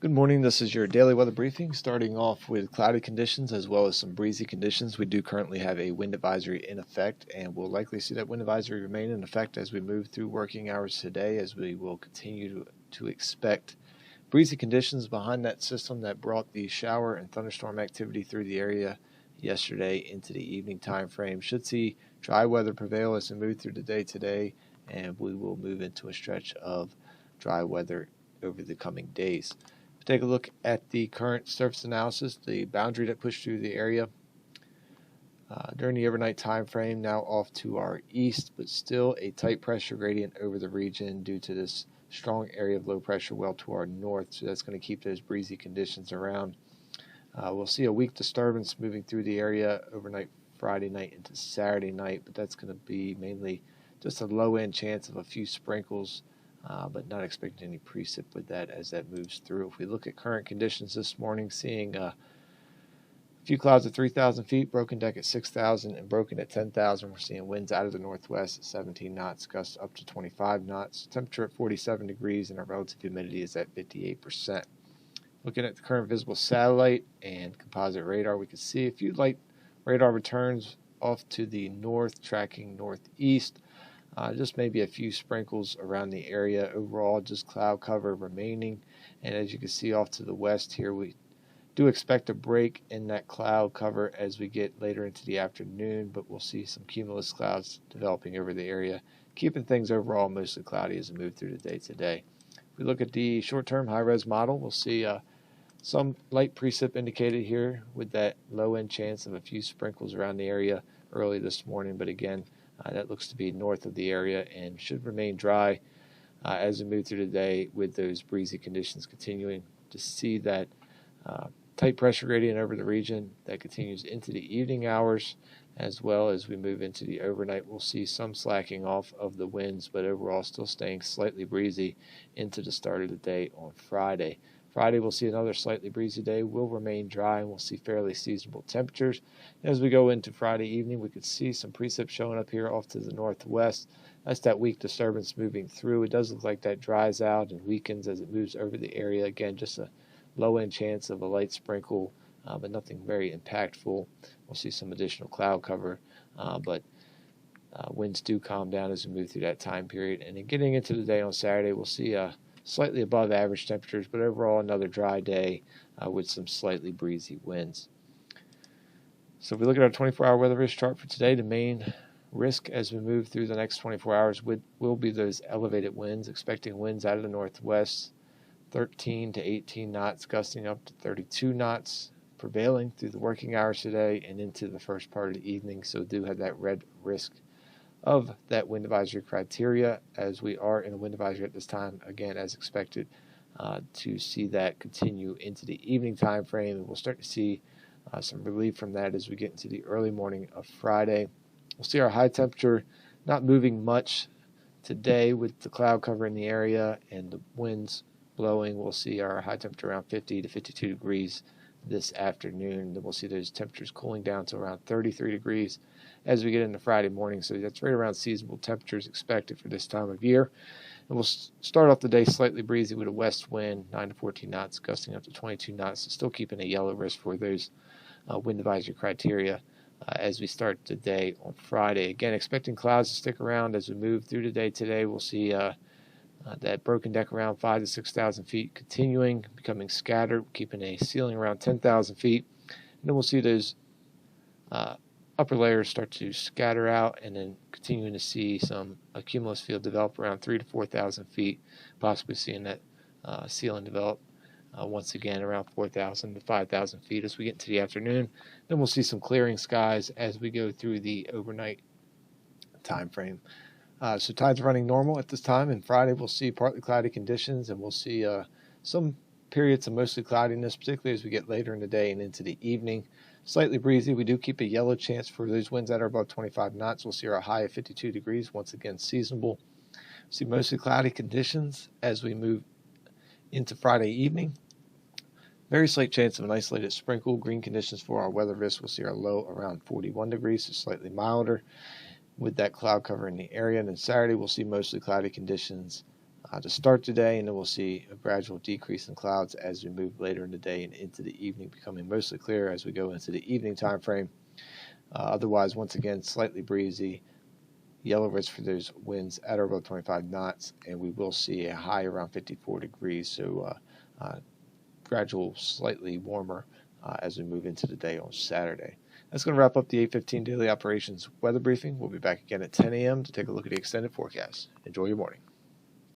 Good morning. This is your daily weather briefing, starting off with cloudy conditions as well as some breezy conditions. We do currently have a wind advisory in effect, and we'll likely see that wind advisory remain in effect as we move through working hours today, as we will continue to expect breezy conditions behind that system that brought the shower and thunderstorm activity through the area yesterday into the evening time frame. Should see dry weather prevail as we move through the day today, and we will move into a stretch of dry weather over the coming days. Take a look at the current surface analysis, the boundary that pushed through the area during the overnight time frame, now off to our east, but still a tight pressure gradient over the region due to this strong area of low pressure well to our north, so that's going to keep those breezy conditions around. We'll see a weak disturbance moving through the area overnight Friday night into Saturday night, but that's going to be mainly just a low-end chance of a few sprinkles, but not expecting any precip with that as that moves through. If we look at current conditions this morning, seeing a few clouds at 3,000 feet, broken deck at 6,000, and broken at 10,000. We're seeing winds out of the northwest at 17 knots, gusts up to 25 knots. Temperature at 47 degrees, and our relative humidity is at 58%. Looking at the current visible satellite and composite radar, we can see a few light radar returns off to the north, tracking northeast. Just maybe a few sprinkles around the area. Overall, just cloud cover remaining. And as you can see off to the west here, we do expect a break in that cloud cover as we get later into the afternoon, but we'll see some cumulus clouds developing over the area, keeping things overall mostly cloudy as we move through the day today. If we look at the short-term high-res model, we'll see some light precip indicated here with that low-end chance of a few sprinkles around the area early this morning, but again, that looks to be north of the area and should remain dry as we move through the day, with those breezy conditions continuing to see that tight pressure gradient over the region that continues into the evening hours, as well as we move into the overnight. We'll see some slacking off of the winds, but overall still staying slightly breezy into the start of the day on Friday. Friday, we'll see another slightly breezy day. Will remain dry, and we'll see fairly seasonable temperatures. As we go into Friday evening, we could see some precip showing up here off to the northwest. That's that weak disturbance moving through. It does look like that dries out and weakens as it moves over the area. Again, just a low-end chance of a light sprinkle, but nothing very impactful. We'll see some additional cloud cover, but winds do calm down as we move through that time period. And then getting into the day on Saturday, we'll see slightly above average temperatures, but overall another dry day with some slightly breezy winds. So if we look at our 24-hour weather risk chart for today, the main risk as we move through the next 24 hours will be those elevated winds, expecting winds out of the northwest, 13 to 18 knots, gusting up to 32 knots, prevailing through the working hours today and into the first part of the evening. So do have that red risk of that wind advisory criteria, as we are in a wind advisory at this time, again as expected, to see that continue into the evening time frame, and we'll start to see some relief from that as we get into the early morning of Friday. We'll see our high temperature not moving much today with the cloud cover in the area and the winds blowing. We'll see our high temperature around 50 to 52 degrees this afternoon. Then we'll see those temperatures cooling down to around 33 degrees as we get into Friday morning. So that's right around seasonable temperatures expected for this time of year. And we'll start off the day slightly breezy with a west wind, 9 to 14 knots, gusting up to 22 knots. So still keeping a yellow risk for those wind advisory criteria as we start the day on Friday. Again, expecting clouds to stick around as we move through the day today. We'll see that broken deck around 5,000 to 6,000 feet continuing, becoming scattered, keeping a ceiling around 10,000 feet. And then we'll see those upper layers start to scatter out, and then continuing to see some cumulus field develop around 3,000 to 4,000 feet, possibly seeing that ceiling develop once again around 4,000 to 5,000 feet as we get into the afternoon. Then we'll see some clearing skies as we go through the overnight time frame. So tides are running normal at this time, and Friday we'll see partly cloudy conditions, and we'll see some periods of mostly cloudiness, particularly as we get later in the day and into the evening. Slightly breezy. We do keep a yellow chance for those winds that are above 25 knots. We'll see our high of 52 degrees, once again seasonable. See mostly cloudy conditions as we move into Friday evening. Very slight chance of an isolated sprinkle. Green conditions for our weather risk. We'll see our low around 41 degrees, so slightly milder with that cloud cover in the area. And then Saturday, we'll see mostly cloudy conditions to start the day, and then we'll see a gradual decrease in clouds as we move later in the day and into the evening, becoming mostly clear as we go into the evening time frame. Otherwise, once again, slightly breezy. Yellow risk for those winds at or above 25 knots, and we will see a high around 54 degrees, so gradual, slightly warmer as we move into the day on Saturday. That's going to wrap up the 8:15 daily operations weather briefing. We'll be back again at 10 a.m. to take a look at the extended forecast. Enjoy your morning.